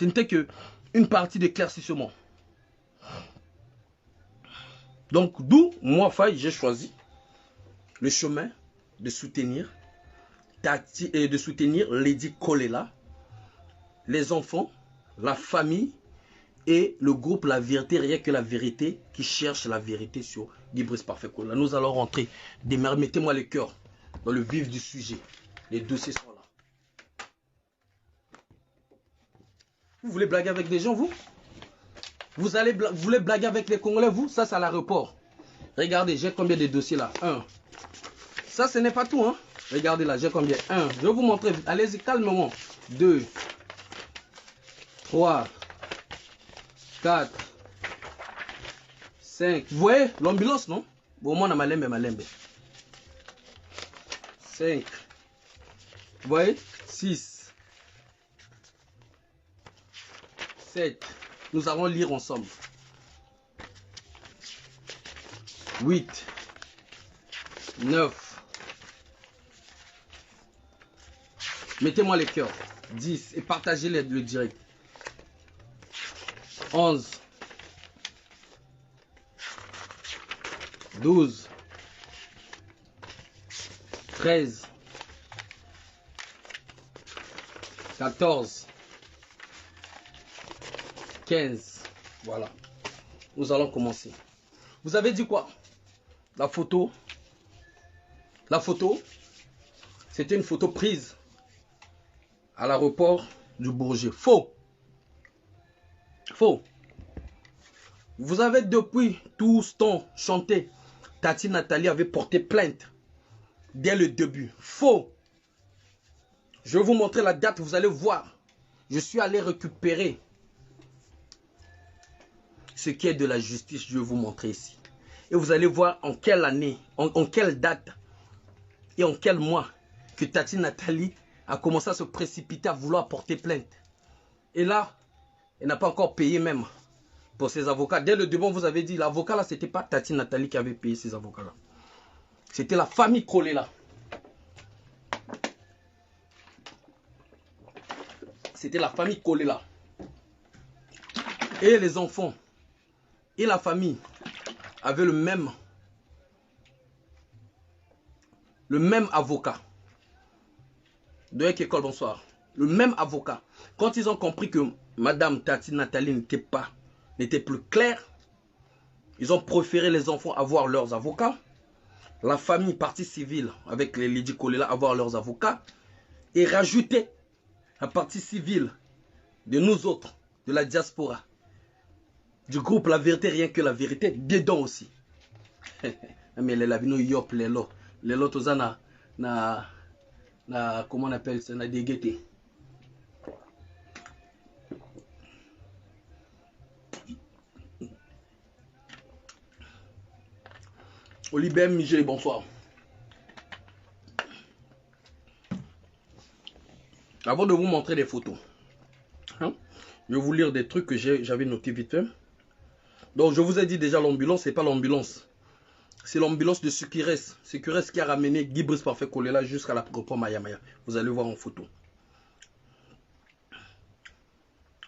Ce n'était que une partie d'éclaircissement. Donc, d'où, moi, Faye, j'ai choisi le chemin de soutenir Lady Kolela, les enfants, la famille et le groupe La Vérité, rien que la vérité, qui cherche la vérité sur Guy Brice Parfait Kolela. Nous allons rentrer. Mettez-moi le cœur dans le vif du sujet. Les dossiers sont là. Vous voulez blaguer avec des gens, vous? Vous voulez blaguer avec les Congolais, vous? Ça, c'est à l'aéroport. Regardez, j'ai combien de dossiers là? 1. Ça, ce n'est pas tout, hein? Regardez là, j'ai combien? 1. Je vais vous montrer. Allez-y, calmement. 2. 3. 4. 5. Vous voyez l'ambulance, non? Bon, moi, on a malembe. 5. Vous voyez? 6. 7. Nous allons lire ensemble. 8. 9. Mettez-moi les cœurs. 10. Et partagez le direct. 11. 12. 13. 14. 15. Voilà. Nous allons commencer. Vous avez dit quoi? La photo. La photo, c'était une photo prise à l'aéroport du Bourget. Faux. Faux. Vous avez depuis tout ce temps chanté. Tati Nathalie avait porté plainte dès le début. Faux. Je vais vous montrer la date, vous allez voir. Je suis allé récupérer ce qui est de la justice. Je vais vous montrer ici. Et vous allez voir en quelle année, en quelle date et en quel mois que Tati Nathalie a commencé à se précipiter à vouloir porter plainte. Et là, elle n'a pas encore payé même pour ses avocats. Dès le début, vous avez dit, l'avocat là, c'était pas Tati Nathalie qui avait payé ses avocats là. C'était la famille Kolela. C'était la famille Kolela. Et les enfants et la famille avaient le même avocat. De école, bonsoir. Le même avocat. Quand ils ont compris que Madame Tati Nathalie n'était plus claire, ils ont préféré les enfants avoir leurs avocats. La famille, partie civile, avec les Lady Kolela, avoir leurs avocats. Et rajouter la partie civile de nous autres, de la diaspora, du groupe La Vérité, rien que la vérité, dedans aussi. Mais les labino yop, les lots, comment on appelle ça, na dégueté. Olivier Migé, bonsoir. Avant de vous montrer des photos, hein, je vais vous lire des trucs que j'avais noté vite fait. Donc je vous ai dit déjà, l'ambulance, c'est pas l'ambulance. C'est l'ambulance de Sécuresse. Sécuresse qui a ramené Guy Brice Parfait Kolela jusqu'à la propre Maya Maya. Vous allez voir en photo.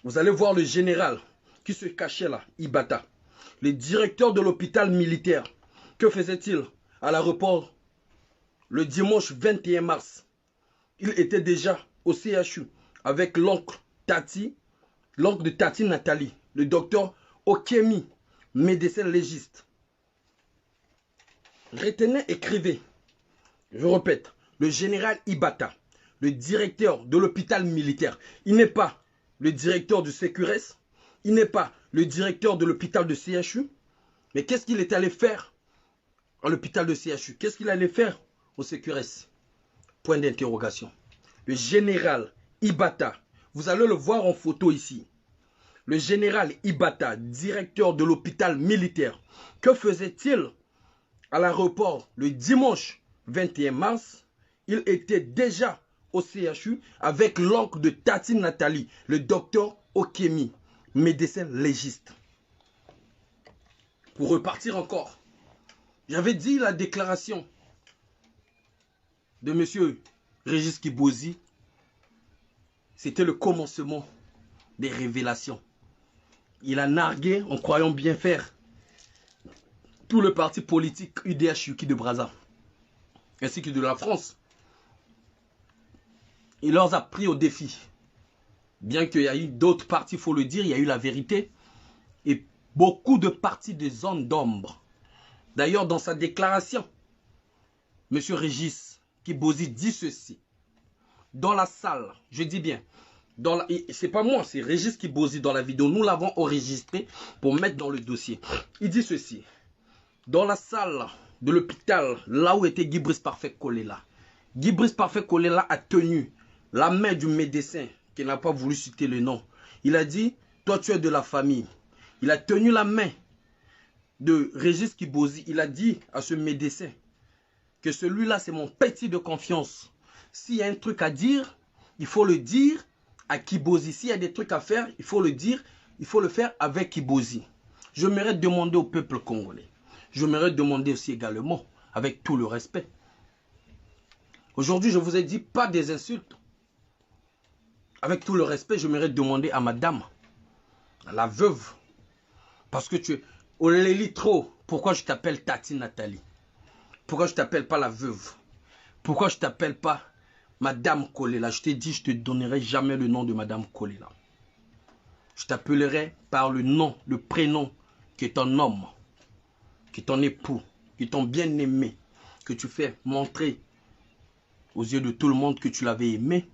Vous allez voir le général qui se cachait là, Ibata. Le directeur de l'hôpital militaire. Que faisait-il à l'aéroport le dimanche 21 mars? Il était déjà au CHU avec l'oncle de Tati Nathalie, le docteur Okemi, médecin légiste. Retenez, écrivez. Je répète, le général Ibata, le directeur de l'hôpital militaire. Il n'est pas le directeur du Sécuresse, il n'est pas le directeur de l'hôpital de CHU. Mais qu'est-ce qu'il est allé faire à l'hôpital de CHU? Qu'est-ce qu'il allait faire au Sécuresse? Point d'interrogation. Le général Ibata, vous allez le voir en photo ici. Le général Ibata, directeur de l'hôpital militaire. Que faisait-il à l'aéroport le dimanche 21 mars? Il était déjà au CHU avec l'oncle de Tati Nathalie, le docteur Okemi, médecin légiste. Pour repartir encore, j'avais dit la déclaration de M. Régis Kibozi, c'était le commencement des révélations. Il a nargué en croyant bien faire tout le parti politique UDH Yuki de Brazza, ainsi que de la France. Il leur a pris au défi. Bien qu'il y a eu d'autres partis, il faut le dire, il y a eu la vérité. Et beaucoup de partis de zones d'ombre. D'ailleurs, dans sa déclaration, M. Régis Kibozi dit ceci. Dans la salle, je dis bien, c'est pas moi, c'est Régis Kibozi dans la vidéo. Nous l'avons enregistré pour mettre dans le dossier. Il dit ceci. Dans la salle de l'hôpital, là où était Guy-Brice Parfait Kolela, Guy-Brice Parfait Kolela a tenu la main du médecin qui n'a pas voulu citer le nom. Il a dit, toi tu es de la famille. Il a tenu la main de Régis Kibozi. Il a dit à ce médecin que celui-là c'est mon petit de confiance. S'il y a un truc à dire, il faut le dire à Kibozi. S'il y a des trucs à faire, il faut le dire, il faut le faire avec Kibozi. Je m'aimerais demander au peuple congolais. Je m'aimerais demander aussi également, avec tout le respect. Aujourd'hui, je vous ai dit pas des insultes. Avec tout le respect, je m'aimerais demander à madame, à la veuve, parce que tu es au trop. Pourquoi je t'appelle Tati Nathalie? Pourquoi je t'appelle pas la veuve? Pourquoi je t'appelle pas Madame Kolela? Je t'ai dit, je te donnerai jamais le nom de Madame Kolela. Je t'appellerai par le nom, le prénom qui est ton homme, qui est ton époux, qui est ton bien-aimé, que tu fais montrer aux yeux de tout le monde que tu l'avais aimé.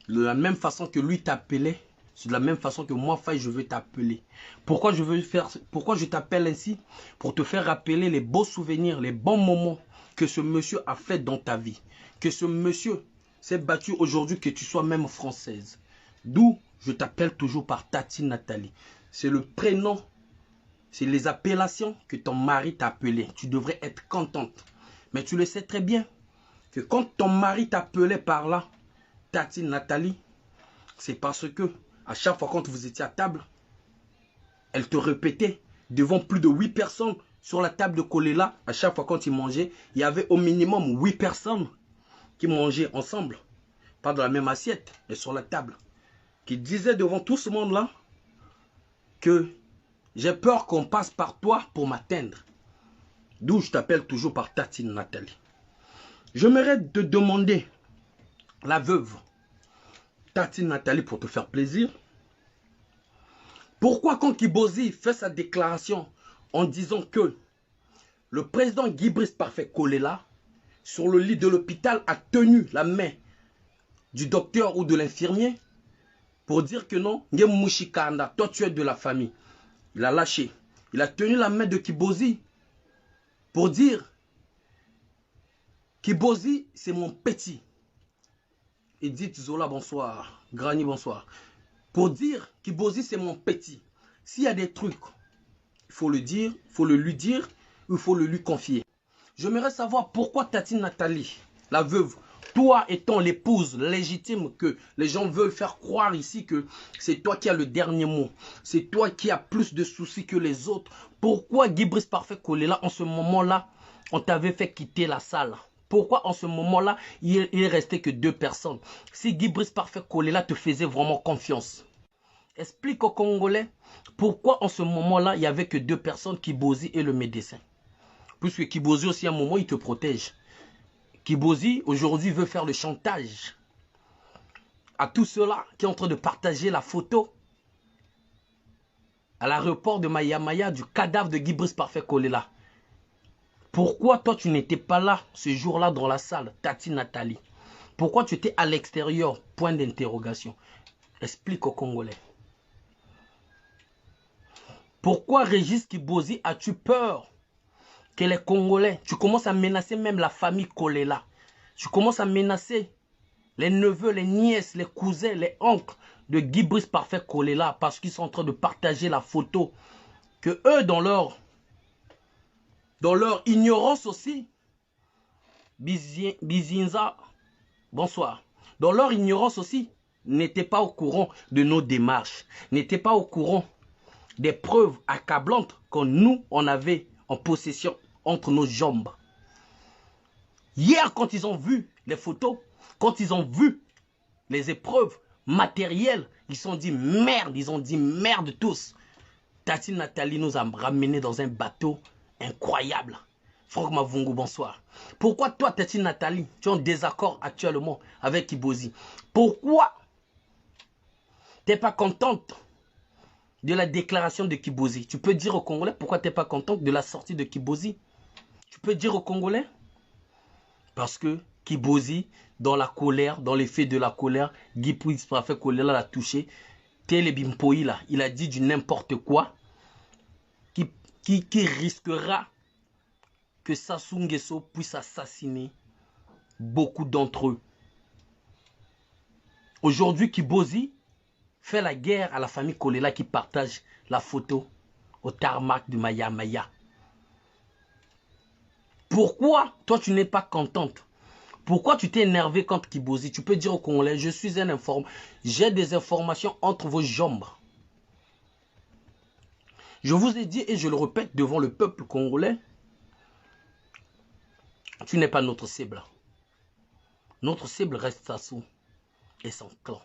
De la même façon que lui t'appelait, c'est de la même façon que moi, Faye, je veux t'appeler. Pourquoi je t'appelle ainsi? Pour te faire rappeler les beaux souvenirs, les bons moments que ce monsieur a fait dans ta vie. Que ce monsieur s'est battu aujourd'hui, que tu sois même française. D'où je t'appelle toujours par Tati Nathalie. C'est le prénom, c'est les appellations que ton mari t'a appelé. Tu devrais être contente. Mais tu le sais très bien que quand ton mari t'appelait par là, Tati Nathalie, c'est parce que à chaque fois quand vous étiez à table, elle te répétait devant plus de 8 personnes sur la table de Kolela. À chaque fois quand ils mangeaient, il y avait au minimum 8 personnes qui mangeaient ensemble. Pas dans la même assiette, mais sur la table. Qui disaient devant tout ce monde-là que j'ai peur qu'on passe par toi pour m'atteindre. D'où je t'appelle toujours par Tati Nathalie. J'aimerais te demander, la veuve, Tati Nathalie, pour te faire plaisir, pourquoi quand Kibozi fait sa déclaration en disant que le président Guy-Brice Parfait Kolela, sur le lit de l'hôpital, a tenu la main du docteur ou de l'infirmier pour dire que non, Ngemushikanda, toi tu es de la famille. Il a lâché. Il a tenu la main de Kibozi pour dire Kibozi, c'est mon petit. Edith Zola, bonsoir. Granny, bonsoir. Pour dire Kibozi, c'est mon petit. S'il y a des trucs, il faut le dire, il faut le lui dire, ou il faut le lui confier. J'aimerais savoir pourquoi Tati Nathalie, la veuve, toi étant l'épouse légitime que les gens veulent faire croire ici que c'est toi qui as le dernier mot, c'est toi qui as plus de soucis que les autres. Pourquoi Guy-Brice Parfait Kolela, en ce moment-là, on t'avait fait quitter la salle? Pourquoi en ce moment-là, il est resté que 2 personnes? Si Guy-Brice Parfait Kolela te faisait vraiment confiance, explique aux Congolais pourquoi en ce moment-là, il n'y avait que 2 personnes, Kibozi et le médecin. Puisque Kibozi aussi, à un moment, il te protège. Kibozi, aujourd'hui, veut faire le chantage à tous ceux-là qui sont en train de partager la photo à l'aéroport de Mayamaya du cadavre de Guy-Brice Parfait Kolela. Pourquoi toi, tu n'étais pas là ce jour-là dans la salle, Tati Nathalie? Pourquoi tu étais à l'extérieur? Point d'interrogation. Explique aux Congolais. Pourquoi Régis Kibozi as-tu peur que les Congolais, tu commences à menacer même la famille Kolela. Tu commences à menacer les neveux, les nièces, les cousins, les oncles de Guy-Brice Parfait Kolela parce qu'ils sont en train de partager la photo. Que eux, dans leur ignorance aussi, Bizinza, bonsoir, dans leur ignorance aussi, n'étaient pas au courant de nos démarches, n'étaient pas au courant des preuves accablantes que nous, on avait en possession entre nos jambes. Hier, quand ils ont vu les photos, quand ils ont vu les épreuves, matériel. Ils se sont dit merde, ils ont dit merde tous. Tati Nathalie nous a ramenés dans un bateau incroyable. Franck Mavungu, bonsoir. Pourquoi toi, Tati Nathalie, tu es en désaccord actuellement avec Kibozi? Pourquoi tu n'es pas contente de la déclaration de Kibozi? Tu peux dire aux Congolais pourquoi tu n'es pas contente de la sortie de Kibozi? Tu peux dire aux Congolais? Parce que Kibozi, dans la colère, dans l'effet de la colère, Guy Pouix a fait colère, l'a touché. Télé Bimpoï, là, il a dit du n'importe quoi qui risquera que Sassou Nguesso puisse assassiner beaucoup d'entre eux. Aujourd'hui, Kibozi fait la guerre à la famille Kolela qui partage la photo au tarmac de Maya Maya. Pourquoi toi tu n'es pas contente? Pourquoi tu t'es énervé contre Kibozi? Tu peux dire aux Congolais, je suis un informe, j'ai des informations entre vos jambes. Je vous ai dit et je le répète devant le peuple congolais, tu n'es pas notre cible. Notre cible reste Sassou et son clan.